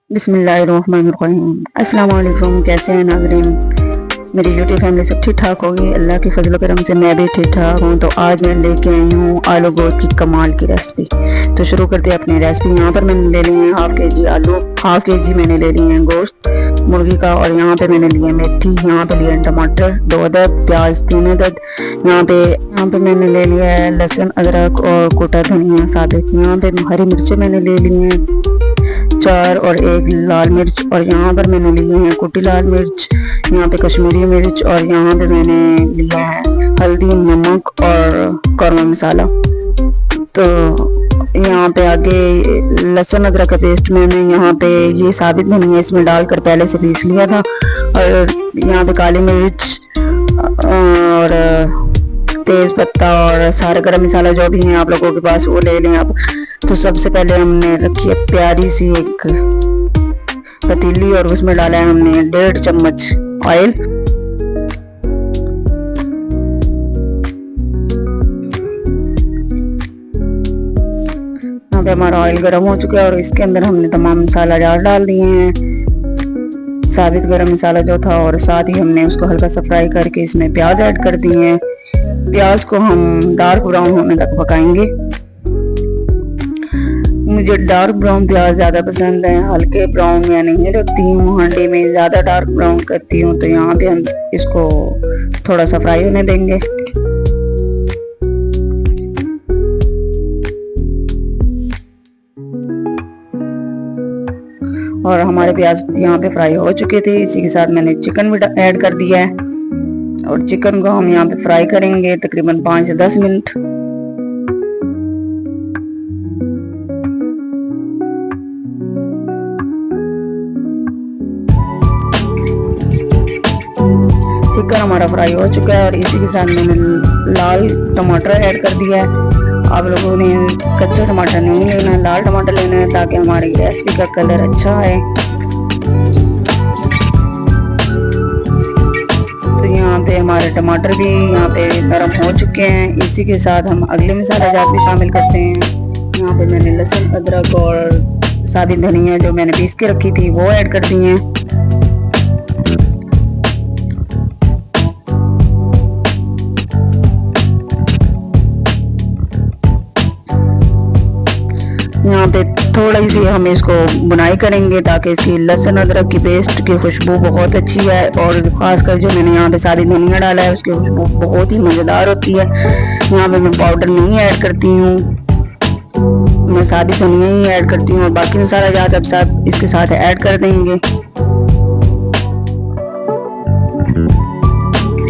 बिस्मिल्लाहिर्रहमानिर्रहीम। अस्सलाम वालेकुम। कैसे हैं नाज़रीन? मेरी यूट्यूब फैमिली सब ठीक ठाक होगी। अल्लाह के फजल करम से मैं भी ठीक ठाक हूँ। तो आज मैं लेके आई हूँ आलू गोश्त की कमाल की रेसिपी। तो शुरू करते हैं अपनी रेसिपी। यहाँ पर मैंने ले लिए हैं हाफ के जी आलू, हाफ के जी मैंने ले लिए हैं गोश्त मुर्गी का, और यहाँ पे मैंने लिए मेथी, यहाँ पे लिए टमाटर 2 अदद, प्याज 3 अदद, यहाँ पे मैंने ले लिया है लहसुन अदरक और कोटा धनिया सादे। यहाँ पे हरी मिर्चें मैंने ले ली हैं 4 और 1 लाल मिर्च, और यहाँ पर मैंने लिए हैं कुटी लाल मिर्च, यहाँ पे कश्मीरी मिर्च, और यहाँ पे मैंने लिया है हल्दी, नमक और कौरमा मसाला। तो यहाँ पे आगे लहसुन अदरक का पेस्ट मैंने यहाँ पे ये साबित धनिया इसमें डालकर पहले से पीस लिया था, और यहाँ पे काली मिर्च और तेज पत्ता और सारे गरम मसाला जो भी हैं आप लोगों के पास वो ले लें आप। तो सबसे पहले हमने रखी है प्यारी सी एक पतीली, और उसमें डाला है हमने 1.5 चम्मच ऑयल। यहाँ पे हमारा ऑयल गर्म हो चुका है, और इसके अंदर हमने तमाम मसाला जार डाल दिए हैं, साबित गरम मसाला जो था, और साथ ही हमने उसको हल्का सा फ्राई करके इसमें प्याज ऐड कर दिए हैं। प्याज को हम डार्क ब्राउन होने तक पकाएंगे। मुझे डार्क ब्राउन प्याज ज़्यादा पसंद है, हल्के ब्राउन मैं नहीं रखती हूँ, हांडी में ज़्यादा डार्क ब्राउन करती हूँ। तो यहाँ पे हम इसको थोड़ा सा फ्राई होने देंगे। और हमारे प्याज यहाँ पे फ्राई हो चुके थे। इसी के साथ मैंने चिकन भी ऐड कर दिया है, और चिकन को हम यहाँ पे फ्राई करेंगे तकरीबन 5 से 10 मिनट। चिकन हमारा फ्राई हो चुका है, और इसी के साथ मैंने लाल टमाटर ऐड कर दिया है। आप लोगों ने कच्चा टमाटर नहीं लेना, लाल टमाटर लेना है, ताकि हमारी रेसिपी का कलर अच्छा आए। तो यहाँ पे हमारे टमाटर भी यहाँ पे नरम हो चुके हैं। इसी के साथ हम अगले मसाला जात भी शामिल करते हैं। यहाँ पे मैंने लहसुन अदरक और साबित धनिया जो मैंने पीस के रखी थी वो ऐड कर दी हैं। यहाँ पे थोड़ी सी हम इसको बुनाई करेंगे ताकि इसकी लहसुन अदरक की पेस्ट की खुशबू बहुत अच्छी है, और खासकर जो मैंने यहाँ पे सारी धनिया डाला है उसकी खुशबू बहुत ही मज़ेदार होती है। यहाँ पे मैं पाउडर नहीं ऐड करती हूँ, मैं सादी धनिया ही ऐड करती हूँ, और बाकी मसाला जात अब साथ इसके साथ ऐड कर देंगे।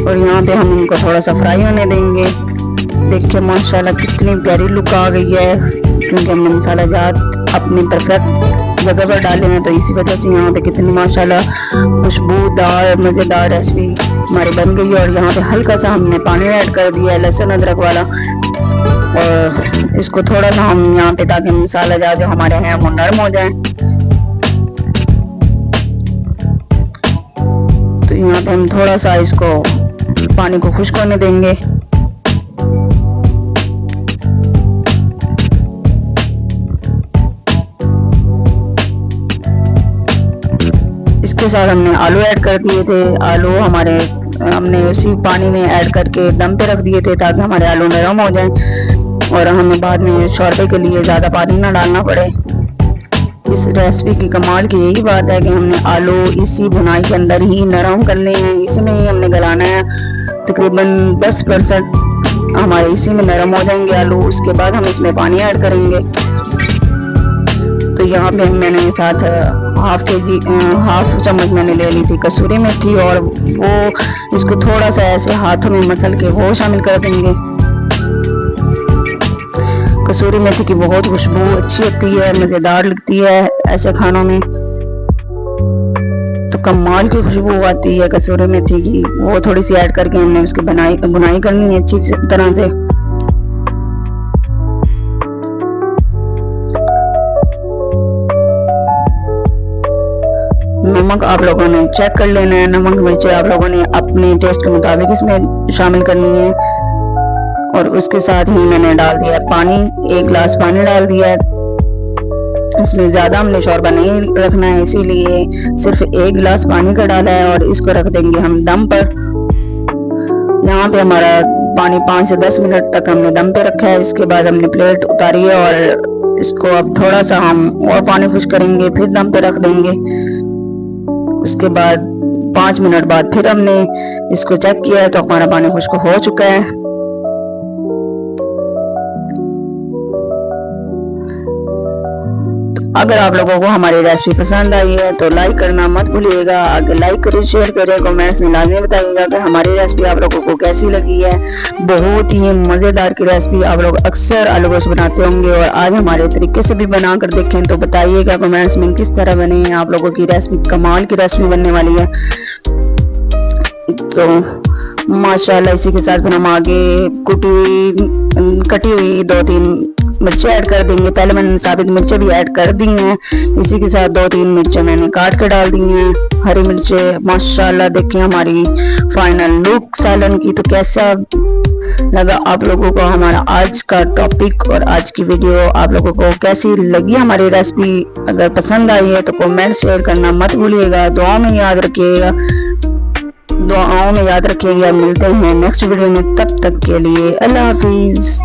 और यहाँ पे हम इनको थोड़ा सा फ्राई होने देंगे। देखिए माशाल्लाह कितनी प्यारी लुक आ गई है, क्योंकि हमने मसाला जात अपनी परफेक्ट जगह पर डाले हैं, तो इसी वजह से यहाँ पे कितनी माशाल्लाह खुशबूदार मज़ेदार रेसिपी हमारी बन गई है। और यहाँ पे हल्का सा हमने पानी ऐड कर दिया है लहसुन अदरक वाला, और इसको थोड़ा सा हम यहाँ पे ताकि मसाला जात जो हमारे हैं वो नरम हो जाए। तो यहाँ पे हम थोड़ा सा इसको पानी को खुश्क होने देंगे। इसके साथ हमने आलू ऐड कर दिए थे। आलू हमारे हमने उसी पानी में ऐड करके दम पे रख दिए थे ताकि हमारे आलू नरम हो जाएं, और हमें बाद में शोरबे के लिए ज़्यादा पानी ना डालना पड़े। इस रेसिपी की कमाल की यही बात है कि हमने आलू इसी भुनाई के अंदर ही नरम करने हैं, इसी में ही हमने गलाना है। तकरीबन 10% हमारे इसी में नरम हो जाएंगे आलू। उसके बाद हम इसमें पानी ऐड करेंगे। तो यहाँ पे मैंने साथ हाफ चम्मच मैंने ले ली थी कसूरी मेथी, और वो इसको थोड़ा सा ऐसे हाथों में मसल के वो शामिल कर देंगे। कसूरी मेथी की बहुत खुशबू अच्छी होती है, मज़ेदार लगती है ऐसे खानों में, तो कमाल की खुशबू आती है कसूरी मेथी की। वो थोड़ी सी ऐड करके हमने उसकी बुनाई करनी है अच्छी तरह से। नमक आप लोगों ने चेक कर लेना है, नमक मिर्ची आप लोगों ने अपने टेस्ट के मुताबिक इसमें शामिल करनी है। और उसके साथ ही मैंने डाल दिया पानी, 1 गिलास पानी डाल दिया है। इसमें ज़्यादा हमने शोरबा नहीं रखना है, इसीलिए सिर्फ 1 गिलास पानी का डाला है और इसको रख देंगे हम दम पर। यहाँ पे हमारा पानी 5 से 10 मिनट तक हमने दम पे रखा है। इसके बाद हमने प्लेट उतारी है और इसको अब थोड़ा सा हम और पानी खुश करेंगे, फिर दम पे रख देंगे। उसके बाद 5 मिनट बाद फिर हमने इसको चेक किया है तो हमारा पानी खुश्क हो चुका है। अगर आप लोगों को हमारी रेसिपी पसंद आई है तो लाइक करना मत भूलिएगा। अगर लाइक करें, शेयर करें, कमेंट्स में लाजमी बताइएगा कि हमारी रेसिपी आप लोगों को कैसी लगी है। बहुत ही मज़ेदार की रेसिपी, आप लोग अक्सर आलू गोश्त बनाते होंगे और आज हमारे तरीके से भी बना कर देखें तो बताइएगा कमेंट्स में किस तरह बने हैं। आप लोगों की रेसिपी कमाल की रेसिपी बनने वाली है। तो माशाल्लाह इसी के साथ फिर हम आगे कटी हुई 2-3 मिर्चें ऐड कर देंगे। पहले मैंने साबित मिर्चें भी ऐड कर दी हैं, इसी के साथ 2-3 मिर्चें मैंने काट कर डाल दी हैं, हरी मिर्चें। माशाल्लाह देखिए हमारी फाइनल लुक सालन की। तो कैसा लगा आप लोगों को हमारा आज का टॉपिक और आज की वीडियो, आप लोगों को कैसी लगी हमारी रेसिपी? अगर पसंद आई है तो कमेंट शेयर करना मत भूलिएगा। दुआओं में याद रखिएगा, मिलते हैं नेक्स्ट वीडियो में। तब तक के लिए अल्लाह हाफिज।